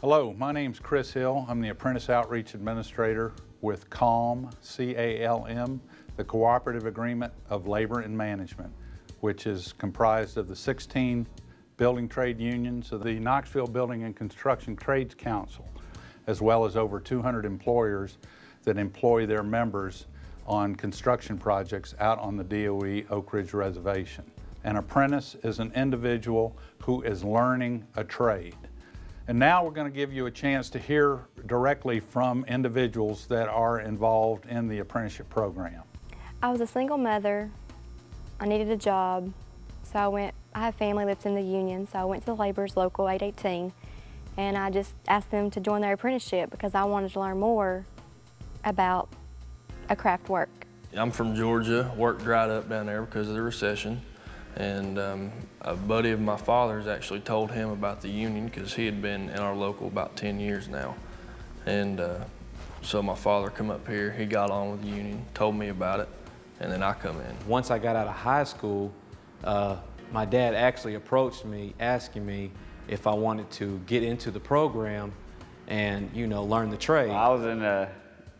Hello, my name's Chris Hill. I'm the Apprentice Outreach Administrator with CALM, C-A-L-M, the Cooperative Agreement of Labor and Management, which is comprised of the 16 building trade unions of the Knoxville Building and Construction Trades Council, as well as over 200 employers that employ their members on construction projects out on the DOE Oak Ridge Reservation. An apprentice is an individual who is learning a trade. And now we're going to give you a chance to hear directly from individuals that are involved in the apprenticeship program. I was a single mother. I needed a job, so I have family that's in the union, so I went to the laborers local 818, and I just asked them to join their apprenticeship because I wanted to learn more about a craft work. I'm from Georgia. Work dried up down there because of the recession. And a buddy of my father's actually told him about the union because he had been in our local about 10 years now. And so my father come up here, he got on with the union, told me about it, and then I come in. Once I got out of high school, my dad actually approached me asking me if I wanted to get into the program and, you know, learn the trade. I was in a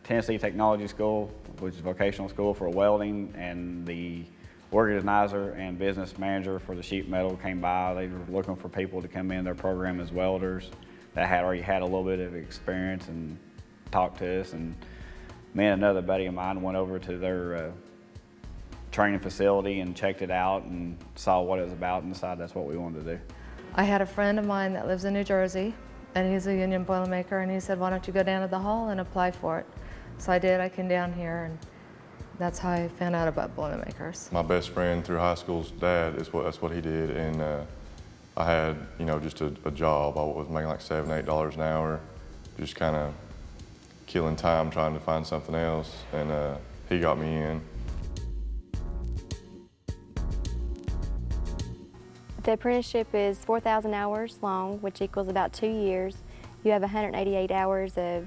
Tennessee Technology School, which is a vocational school for welding, and the organizer and business manager for the sheet metal came by. They were looking for people to come in their program as welders that had already had a little bit of experience and talked to us. And me and another buddy of mine went over to their training facility and checked it out and saw what it was about and decided that's what we wanted to do. I had a friend of mine that lives in New Jersey, and he's a union boilermaker, and he said, why don't you go down to the hall and apply for it? So I did. I came down here, and that's how I found out about Boilermakers. My best friend through high school's dad, that's what he did, and I had, you know, just a job. I was making like $7, $8 an hour, just kind of killing time trying to find something else, and he got me in. The apprenticeship is 4,000 hours long, which equals about 2 years. You have 188 hours of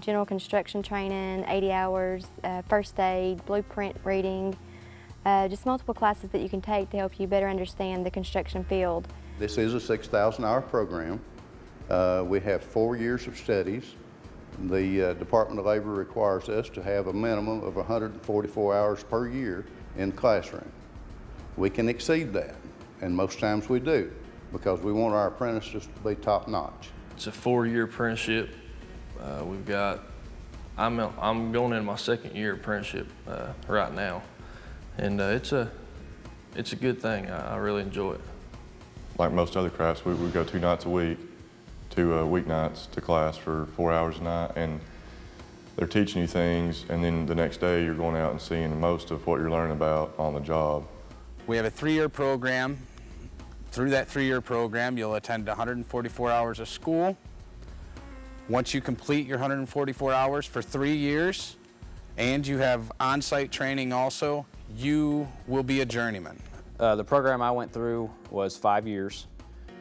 general construction training, 80 hours first aid, blueprint reading, just multiple classes that you can take to help you better understand the construction field. This is a 6,000-hour program. We have 4 years of studies. The Department of Labor requires us to have a minimum of 144 hours per year in the classroom. We can exceed that, and most times we do, because we want our apprentices to be top-notch. It's a 4-year apprenticeship. I'm going in my 2nd year apprenticeship right now, and it's a good thing. I really enjoy it. Like most other crafts, we go 2 nights a week, 2 weeknights to class for 4 hours a night, and they're teaching you things, and then the next day you're going out and seeing most of what you're learning about on the job. We have a 3-year program. Through that 3-year program, you'll attend 144 hours of school. Once you complete your 144 hours for 3 years, and you have on-site training also, you will be a journeyman. The program I went through was 5 years.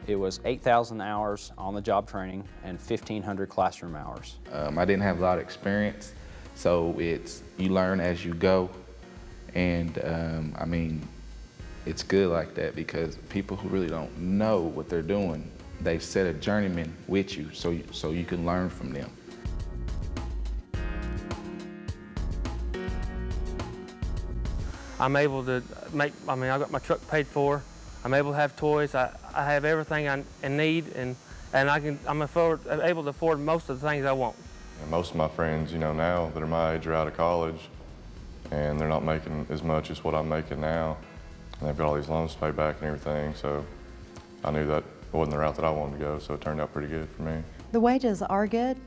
It was 8,000 hours on the job training and 1,500 classroom hours. I didn't have a lot of experience, so you learn as you go. And I mean, it's good like that because people who really don't know what they're doing, they set a journeyman with you so you can learn from them. I'm able to I got my truck paid for. I'm able to have toys. I have everything I need, and I'm able to afford most of the things I want. And most of my friends, you know, now that are my age are out of college, and they're not making as much as what I'm making now. And they've got all these loans to pay back and everything, so I knew that wasn't the route that I wanted to go, so it turned out pretty good for me. The wages are good.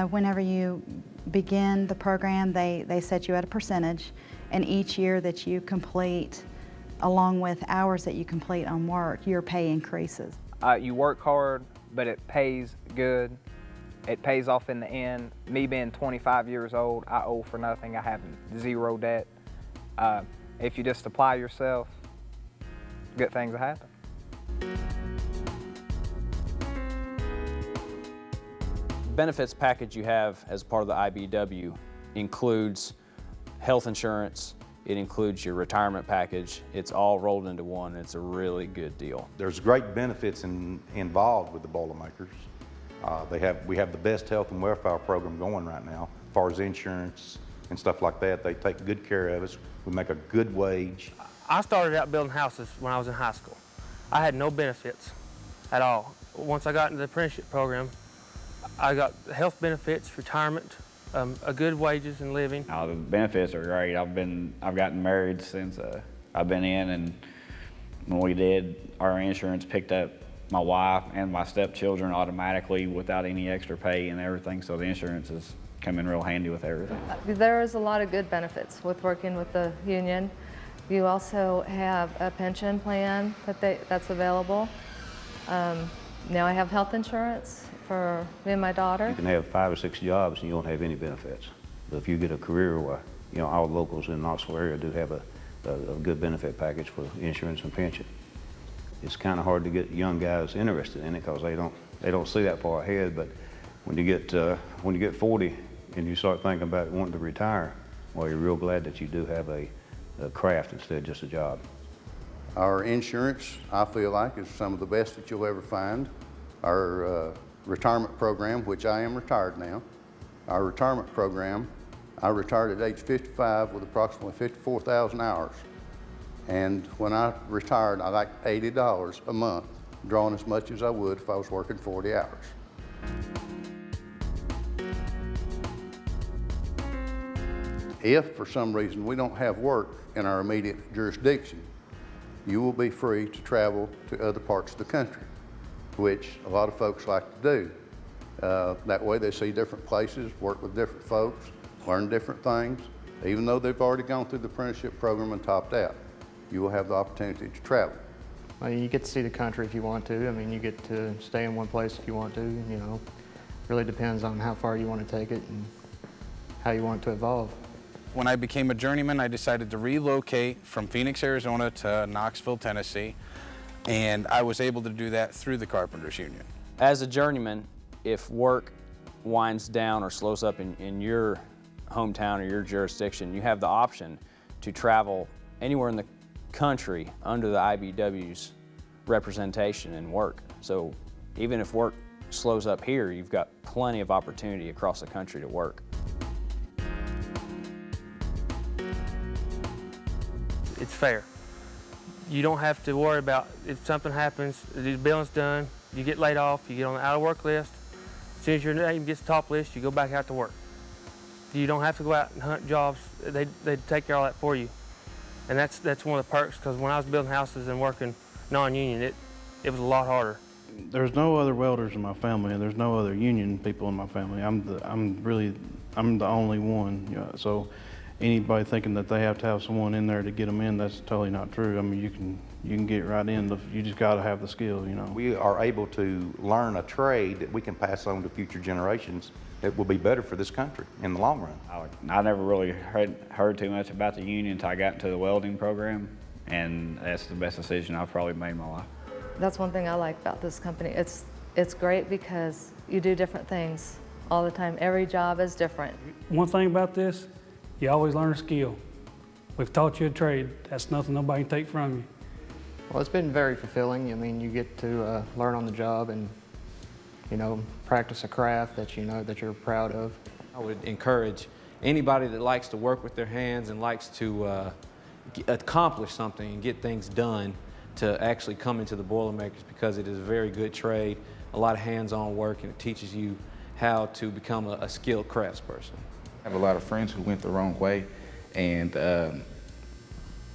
Whenever you begin the program, they set you at a percentage, and each year that you complete, along with hours that you complete on work, your pay increases. You work hard, but it pays good. It pays off in the end. Me being 25 years old, I owe for nothing. I have 0 debt. If you just apply yourself, good things will happen. The benefits package you have as part of the IBW includes health insurance, it includes your retirement package. It's all rolled into one. It's a really good deal. There's great benefits involved with the Boilermakers. We have the best health and welfare program going right now, as far as insurance and stuff like that. They take good care of us. We make a good wage. I started out building houses when I was in high school. I had no benefits at all. Once I got into the apprenticeship program, I got health benefits, retirement, a good wages and living. The benefits are great. I've gotten married since I've been in, and when we did, our insurance picked up my wife and my stepchildren automatically without any extra pay and everything, so the insurance has come in real handy with everything. There is a lot of good benefits with working with the union. You also have a pension plan that's available. Now I have health insurance for me and my daughter. You can have 5 or 6 jobs and you don't have any benefits. But if you get a career where, you know, our locals in the Knoxville area do have a good benefit package for insurance and pension. It's kind of hard to get young guys interested in it because they don't see that far ahead. But when you get 40 and you start thinking about wanting to retire, well, you're real glad that you do have a craft instead of just a job. Our insurance, I feel like, is some of the best that you'll ever find. Our retirement program, which I am retired now, our retirement program, I retired at age 55 with approximately 54,000 hours. And when I retired, I got $80 a month, drawing as much as I would if I was working 40 hours. If for some reason we don't have work in our immediate jurisdiction, you will be free to travel to other parts of the country, which a lot of folks like to do. That way they see different places, work with different folks, learn different things. Even though they've already gone through the apprenticeship program and topped out, you will have the opportunity to travel. Well, you get to see the country if you want to. I mean, you get to stay in one place if you want to, you know. Really depends on how far you want to take it and how you want it to evolve. When I became a journeyman, I decided to relocate from Phoenix, Arizona to Knoxville, Tennessee, and I was able to do that through the Carpenters Union. As a journeyman, if work winds down or slows up in your hometown or your jurisdiction, you have the option to travel anywhere in the country under the IBEW's representation and work. So even if work slows up here, you've got plenty of opportunity across the country to work. It's fair. You don't have to worry about if something happens, the billing's done, you get laid off, you get on the out of work list. As soon as your name gets top list, you go back out to work. You don't have to go out and hunt jobs. They take care of all that for you. And that's one of the perks, because when I was building houses and working non-union, it was a lot harder. There's no other welders in my family, and there's no other union people in my family. I'm the only one. You know, so anybody thinking that they have to have someone in there to get them in, that's totally not true. I mean, you can get right in. You just got to have the skill, you know. We are able to learn a trade that we can pass on to future generations that will be better for this country in the long run. I never really heard too much about the union until I got into the welding program, and that's the best decision I've probably made in my life. That's one thing I like about this company. It's great because you do different things all the time. Every job is different. One thing about this, you always learn a skill. We've taught you a trade. That's nothing nobody can take from you. Well, it's been very fulfilling. I mean, you get to learn on the job and, you know, practice a craft that you know that you're proud of. I would encourage anybody that likes to work with their hands and likes to accomplish something and get things done to actually come into the Boilermakers, because it is a very good trade, a lot of hands-on work, and it teaches you how to become a skilled craftsperson. I have a lot of friends who went the wrong way, and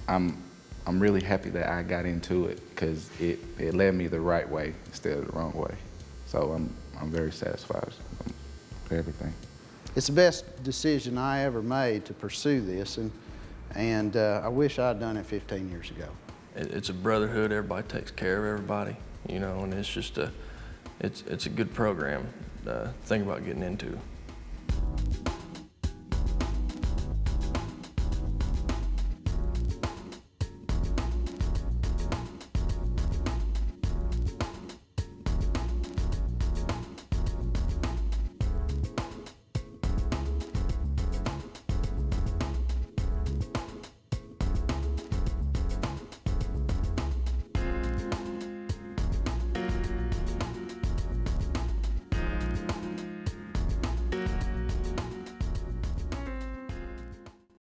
I'm really happy that I got into it, because it led me the right way instead of the wrong way. So I'm very satisfied with everything. It's the best decision I ever made to pursue this, and I wish I'd done it 15 years ago. It's a brotherhood. Everybody takes care of everybody, you know, and it's just it's a good program to think about getting into.